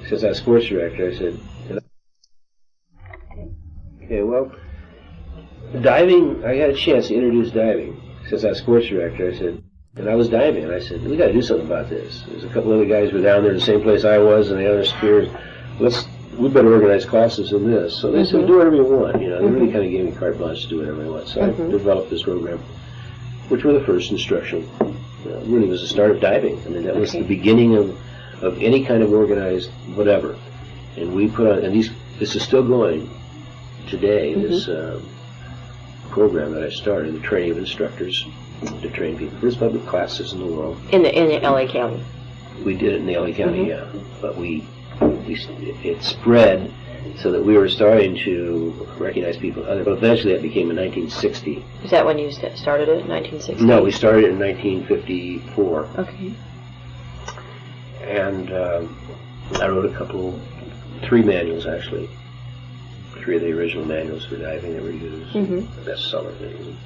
Since I was sports director, I said, okay, well, diving, I had a chance to introduce diving. Since I was sports director, I said, and I was diving, and I said, we got to do something about this. There's a couple other guys who were down there in the same place I was, and the other spheres. We better organize classes in this. So they said, do whatever you want. You know, they really kind of gave me carte blanche to do whatever I want. So I developed this program, which were the first instructional. Really was the start of diving. I mean, that was the beginning of any kind of organized whatever. And we put on, and this is still going today, this program that I started, the training of instructors to train people. First public class system in the world. In the LA County. We did it in the LA County, yeah. But it spread so that we were starting to recognize people. But eventually that became in 1960. Is that when you started it, 1960? No, we started it in 1954. Okay. And I wrote 3 manuals actually. 3 of the original manuals for diving that were used. Bestseller things.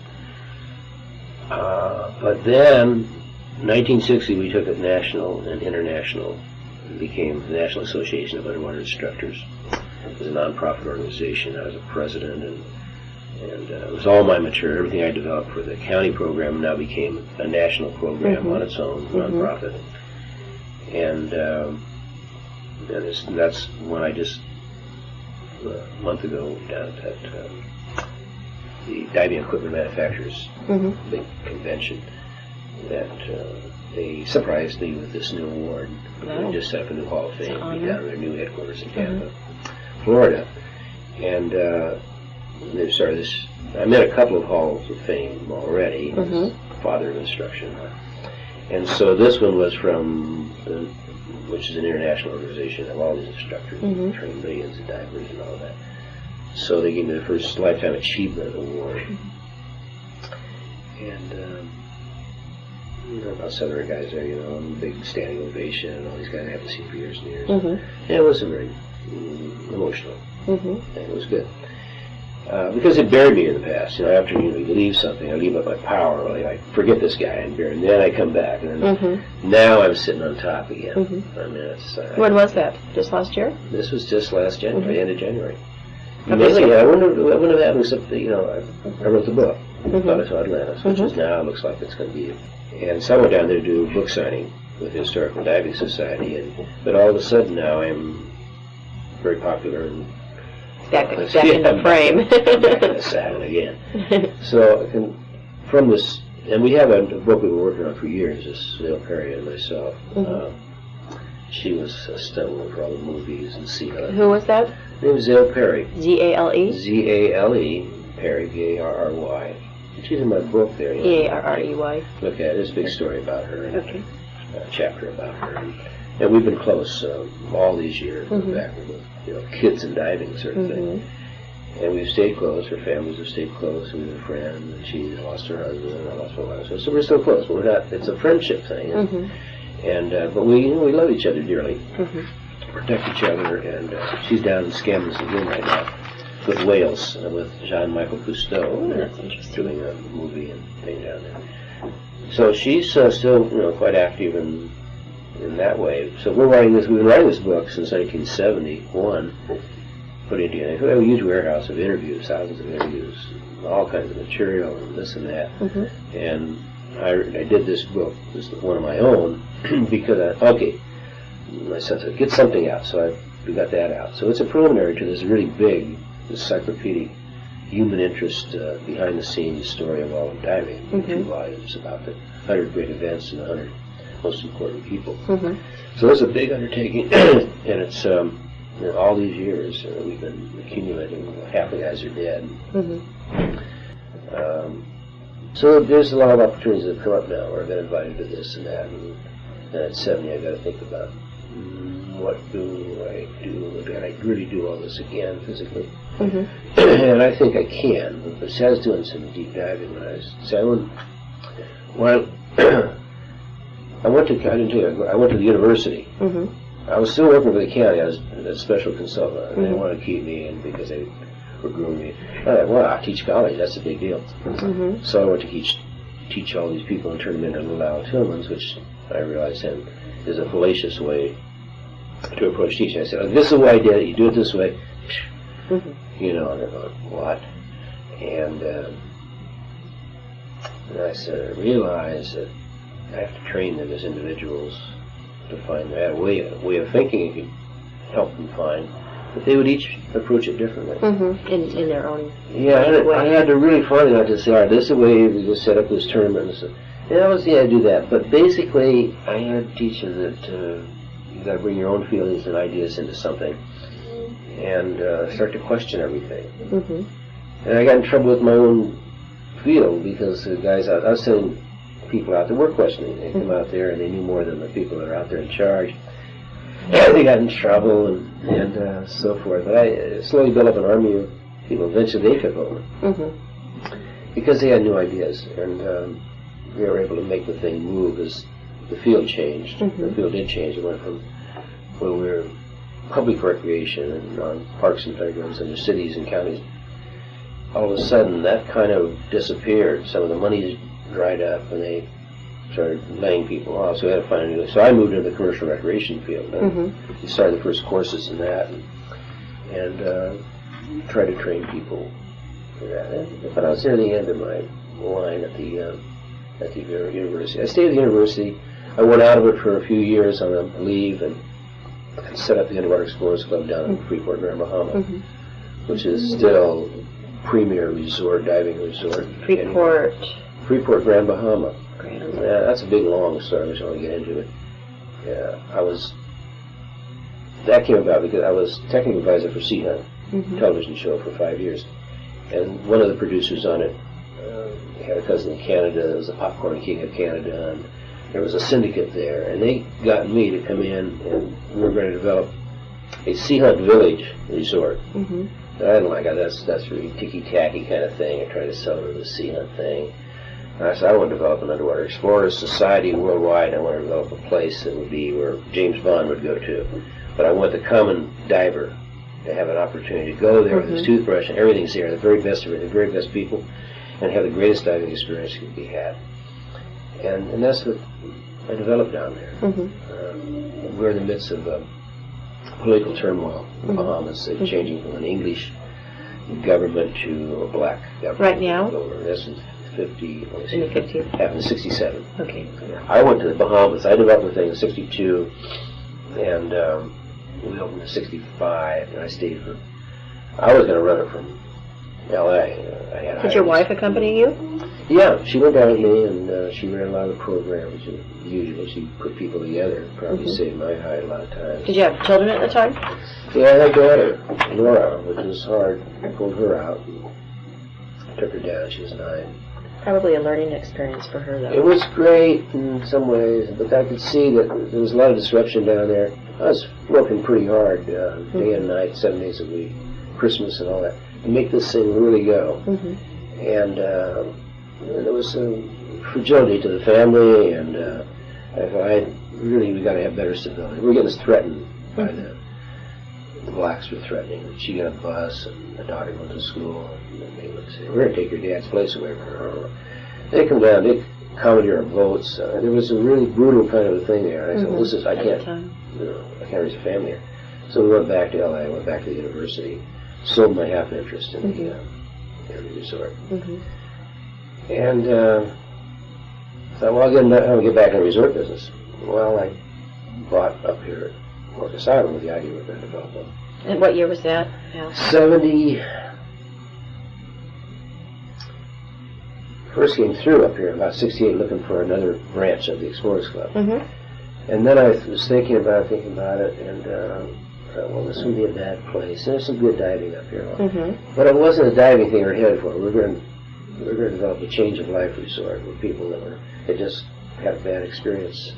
But then, 1960, we took it national and international. It became the National Association of Underwater Instructors. It was a non-profit organization. I was a president, and it was all my material. Everything I developed for the county program now became a national program on its own, non-profit. And that's when I just, a month ago, down at the diving equipment manufacturers big convention, that they surprised me with this new award. They just set up a new Hall of Fame down in their new headquarters in Tampa, Florida. And they started this. I met a couple of Halls of Fame already, father of instruction. And so this one was from, which is an international organization of all these instructors who train millions of divers and all that. So they gave me the first Lifetime Achievement Award. And about 7 other guys there, big standing ovation, and all these guys I haven't seen for years and years. And it was very emotional. And it was good. Because it buried me in the past. After you leave something, I leave up my power. I forget this guy and bury him. Then I come back, and then now I'm sitting on top again. I mean, it's, when was that? Just last year? This was just last January, end of January. Mainly, I wouldn't have happened except that, I wrote the book, Thought I Saw Atlantis, which is now looks like it's going to be. And so I went down there to do a book signing with the Historical Diving Society, but all of a sudden now I'm very popular and back in the frame. I'm back in the saddle again. So from this, and we have a book we were working on for years, this Zale Perry and myself. She was a stuntwoman for all the movies and CNA. Who was that? Her name was Zale Perry. Z-A-L-E? Z-A-L-E, Perry, P-A-R-R-Y. She's in my book there. P-A-R-R-E-Y. Look at it. There's a big story about her. Okay. A chapter about her. And we've been close all these years, back with kids and diving sort of thing. And we've stayed close. Her families have stayed close. We were friends. And she lost her husband, and I lost my wife. So we're still close. But we're not. It's a friendship thing. But we love each other dearly. Protect each other. And she's down in Scammons again right now with whales with Jean-Michel Cousteau. They're doing a movie and thing down there. So she's still quite active in that way. So we've been writing this book since 1971. Put it together. We have a huge warehouse of interviews, thousands of interviews, all kinds of material and this and that. And I did this book, this is one of my own, because my son said, get something out. So we got that out. So it's a preliminary to this really big encyclopedic human interest behind the scenes story of all of diving. 2 volumes about the 100 great events and the 100 most important people. So it's a big undertaking, and it's all these years we've been accumulating. Half the guys are dead. So there's a lot of opportunities that have come up now where I've been invited to this and that, and at 70 I've got to think about what do I do? Can I really do all this again physically? And I think I can. But I was doing some deep diving when I went to the university. I was still working for the county. I was a special consultant, and they wanted to keep me in because they were grooming me. I thought, well, I teach college. That's a big deal. So I went to teach all these people and turn them into little Al Tillmans, which I realized then is a fallacious way to approach teaching. I said, "Oh, this is the way I did it. You do it this way." Mm-hmm. You know, and they're going, "What?" And I said, I realized that I have to train them as individuals to find that way of thinking. You could help them find, but they would each approach it differently. Mm-hmm. In their own way. way. I had to really find out to say, all right, this is the way we just set up this tournament. And I was I do that, but basically I had to teach them that you got to bring your own feelings and ideas into something, and start to question everything. Mm-hmm. And I got in trouble with my own field because the guys I was sending people out there were questioning. They come out there and they knew more than the people that are out there in charge. And they got in trouble and so forth. But I slowly built up an army of people. Eventually they took over. Mm-hmm. Because they had new ideas, and we were able to make the thing move as the field changed. Mm-hmm. The field did change. It went from when we were public recreation and on parks and playgrounds in the cities and counties. All of a sudden, that kind of disappeared. Some of the money dried up, and they started laying people off. So we had to find a new. So I moved into the commercial recreation field. And we started the first courses in that, and tried to train people for that. But I was near the end of my line at the university. I stayed at the university. I went out of it for a few years on a leave and set up the Underwater Explorers Club down in Freeport, Grand Bahama, which is still premier resort, diving resort. Freeport, Grand Bahama. Yeah, that's a big, long story. I just want to get into it. Yeah, that came about because I was technical advisor for Sea Hunt, television show for 5 years. And one of the producers on it had a cousin in Canada. It was the Popcorn King of Canada, and there was a syndicate there. And they got me to come in, and we were going to develop a Sea Hunt Village resort. I didn't like it. That's really ticky-tacky kind of thing. I tried to sell it as a Sea Hunt thing. And I said, I want to develop an Underwater Explorers Society worldwide. I want to develop a place that would be where James Bond would go to. But I want the common diver to have an opportunity to go there with his toothbrush and everything's there, the very best of it, the very best people, and have the greatest diving experience that could be had. And that's what I developed down there. We're in the midst of political turmoil in the Bahamas, changing from an English government to a black government. Right now? This is 50. In the 50s? Happened in 67. Okay. I went to the Bahamas. I developed the thing in 62, and we opened in 65, and I stayed for. I was going to run it from L.A. Did your wife accompany you? Yeah, she went down with me, and she ran a lot of the programs. Usually, she put people together. Probably saved my hide a lot of times. Did you have children at the time? Yeah, I had a daughter, Laura, which was hard. I pulled her out and took her down. She was 9. Probably a learning experience for her, though. It was great in some ways, but I could see that there was a lot of disruption down there. I was working pretty hard, day and night, 7 days a week, Christmas and all that, to make this thing really go. And there was some fragility to the family, and I thought, we got to have better stability. We're getting threatened by the blacks were threatening. She got a bus, and the daughter went to school, and they would say, we're going to take your dad's place away from her. They come down, they commandeer our votes. There was a really brutal kind of a thing there. And I said, well, this is, I can't raise a family here. So we went back to LA, went back to the university, sold my half interest in the resort. And thought, well, I'll get back in the resort business. Well, I bought up here at Orcas Island with the idea we were going to develop one. And what year was that? 70. First came through up here about 68 looking for another branch of the Explorers Club. And then I was thinking about it, and thought, well, this would be a bad place. There's some good diving up here. But it wasn't a diving thing we were headed for. We were going to develop a change of life resort with people that had just had a bad experience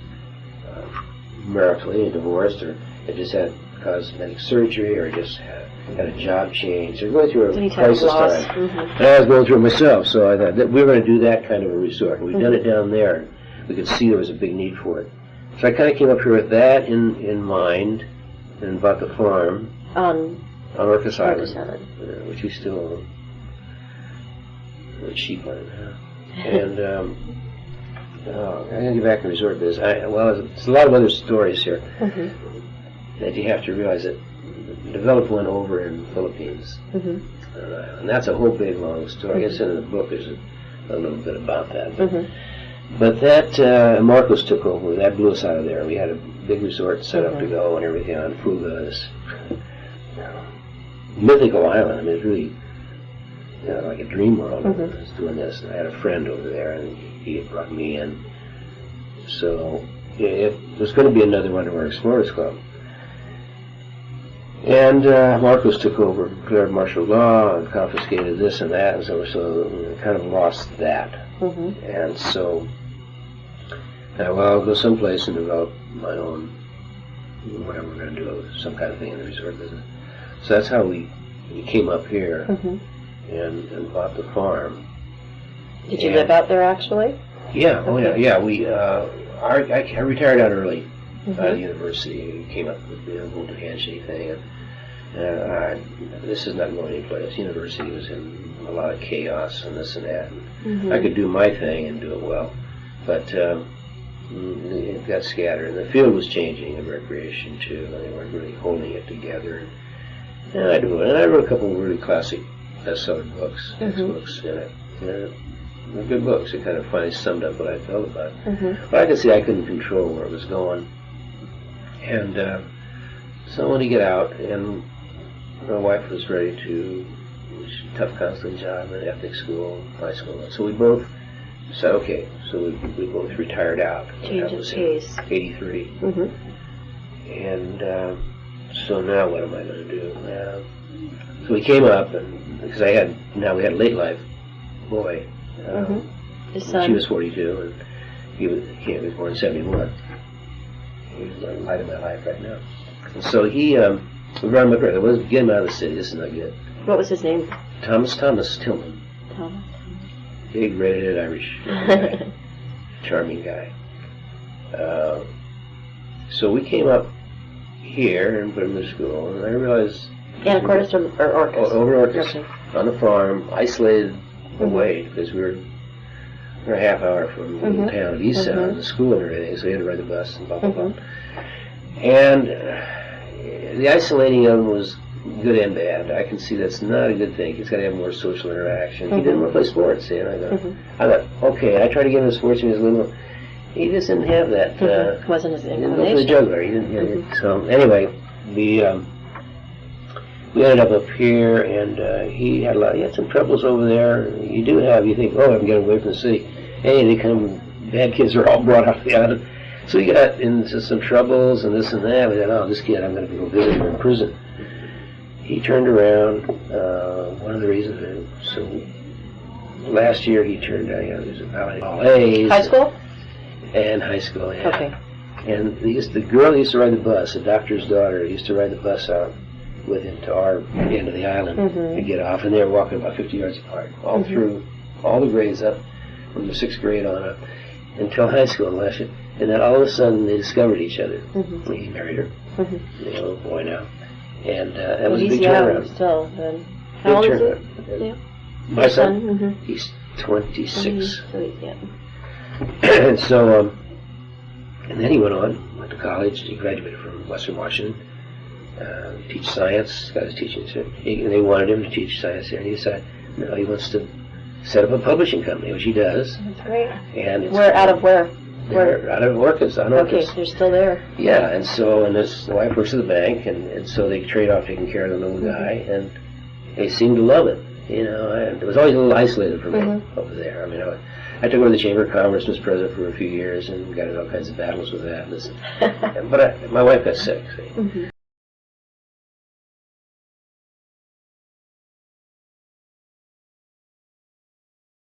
maritally, divorced, or had just had cosmetic surgery, or just had a job change, or going through a crisis time. And I was going through it myself, so I thought that we were going to do that kind of a resort. And we'd done it down there, and we could see there was a big need for it. So I kind of came up here with that in mind, and bought the farm on Orcas Island, which we still own. Sheep on it now. And I'm going to get back to the resort business. There's a lot of other stories here. that you have to realize that developed one over in the Philippines. And that's a whole big long story. I guess in the book there's a little bit about that. But that, Marcos took over. That blew us out of there. We had a big resort set up to go and everything on Fuga, this mythical island. I mean, it's really like a dream world. I was doing this, and I had a friend over there, and he had brought me in. So it was going to be another one of our Explorers Club. And Marcos took over, declared martial law, and confiscated this and that, and so kind of lost that. And so, well, I'll go someplace and develop my own, whatever we're going to do, some kind of thing in the resort business. So that's how we came up here and bought the farm. Did you live out there actually? Yeah, yeah. We I retired out early out of university. Came up with the golden handshake thing. And this is not going anyplace. University was in a lot of chaos and this and that. And I could do my thing and do it well, but it got scattered. And the field was changing in recreation too. They weren't really holding it together. And I do it. And I wrote a couple of really classic bestseller books, textbooks, and they're good books. It kind of finally summed up what I felt about it. But I could see I couldn't control where it was going. And so I wanted to get out, and my wife was ready to, tough counseling job at ethnic school, high school. So we both said, okay, so we both retired out. Change of pace. 83. And so now what am I going to do? So we came up, and because we had a late life boy. His son. She was 42, and he was born in 71. He's the light of my life right now. And so he, around my brother, was getting him out of the city. This is not good. What was his name? Thomas Tillman. Thomas. Big, red-headed Irish guy. Charming guy. So we came up here and put him to school, and I realized... Anacortes or Orcas? Over Orcas, on the farm, isolated away, because we were a half hour from the little town of East Sound, the school and everything, so we had to ride the bus and blah, blah, blah. And the isolating of him was good and bad. I can see that's not a good thing. He's got to have more social interaction. He didn't want to play sports, you know. I thought, okay, I tried to get him into sports when he was little. He just didn't have that. Wasn't his inclination. He didn't go for the juggler. He didn't. So anyway, we ended up here, and he had some troubles over there. You think, oh, I'm getting away from the city. Hey, they come, bad kids are all brought out of the island. So we got into some troubles and this and that. We thought, oh, this kid, I'm going to go visit him in prison. He turned around, one of the reasons, so last year he turned down, there's about all A's. High school? And high school, yeah. Okay. And the girl that used to ride the bus, the doctor's daughter, used to ride the bus out with him to our end of the island to get off, and they were walking about 50 yards apart, all through, all the grades up, from the 6th grade on up, until high school last year. And then all of a sudden they discovered each other. He married her. They have a boy now. And that was a big turnaround. He's young still, then. How old is he? Yeah. My son? He's 26. So he's And so, and then he went to college. He graduated from Western Washington. Teach science, got his teaching. And they wanted him to teach science there. And he decided, no, he wants to set up a publishing company, which he does. That's great. And it's out of where? Out of Orcas, on Orcas. Okay, they're still there. Yeah, and so, the wife works at the bank, and so they trade off taking care of the little guy, and they seem to love it. You know, it was always a little isolated for me over there. I mean, I took over the Chamber of Commerce, was president for a few years, and got in all kinds of battles with that. But my wife got sick, see?